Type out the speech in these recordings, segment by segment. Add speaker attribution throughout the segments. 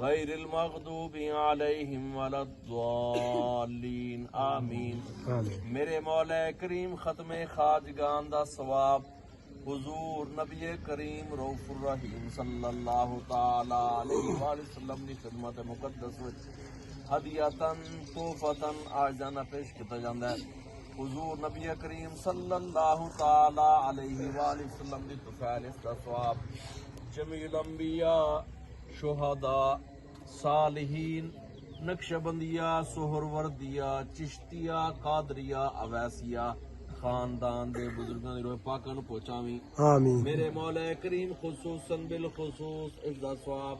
Speaker 1: غیر المغضوب علیہم ولا الضالین آمین۔ میرے مولا کریم ختم خواجگان دا ثواب حضور نبی کریم رؤوف الرحیم صلی اللہ تعالی علیہ وآلہ وسلم دی خدمت مقدس وچ ہدیتاً تحفتاً آجانا پیش کیتا جاندا ہے۔ حضور نبی کریم صلی اللہ تعالی علیہ وآلہ وسلم دی طفیل اس دا ثواب جمیع الانبیاء، شہداء، صالحین، نقشبندیہ، سہروردیہ، چشتیہ، قادریہ، اویسیہ خاندان دے بزرگاں دی روح پاکاں نوں پہنچاویں آمین۔ میرے مولا کریم خصوصاً بالخصوص اس دا ثواب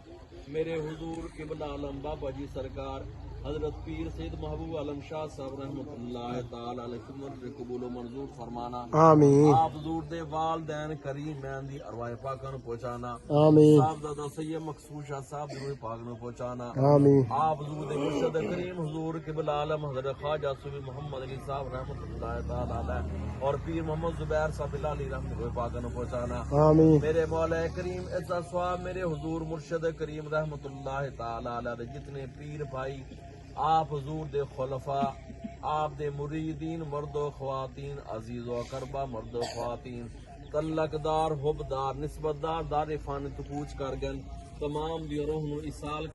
Speaker 1: میرے حضور قبلہ عالم بابا جی سرکار حضرت پیر سید محبوب عالم شاہ صاحب رحمۃ اللہ تعالی علیہ خدمت سے قبول و منظور فرمانا آمین۔ آپ حضور دے والدین کریمین دی ارواح پاکاں نوں پہنچانا آمین۔ صاحب دادا سید مقصود شاہ صاحب دی روح پاک نوں پہنچانا آمین۔ آپ حضور دے مرشد کریم حضور قبلہ عالم حضرت خواجہ صوفی محمد علی صاحب رحمۃ اللہ تعالی علیہ اور پیر محمد زبیر صاحب علی رحمۃ اللہ پاک نوں پہنچانا آمین۔ میرے مولا کریم اس دا ثواب میرے حضور مرشد کریم رحمۃ اللہ تعالی علیہ دے جتنے پیر بھائی آپ حضور دے خلفاء، آپ دے مریدین مرد و خواتین، عزیز و اقربا مرد و خواتین، تعلق دار، حبدار، نسبت دار، دار فان تو پوچھ کر گن تمام دی روح نو اسال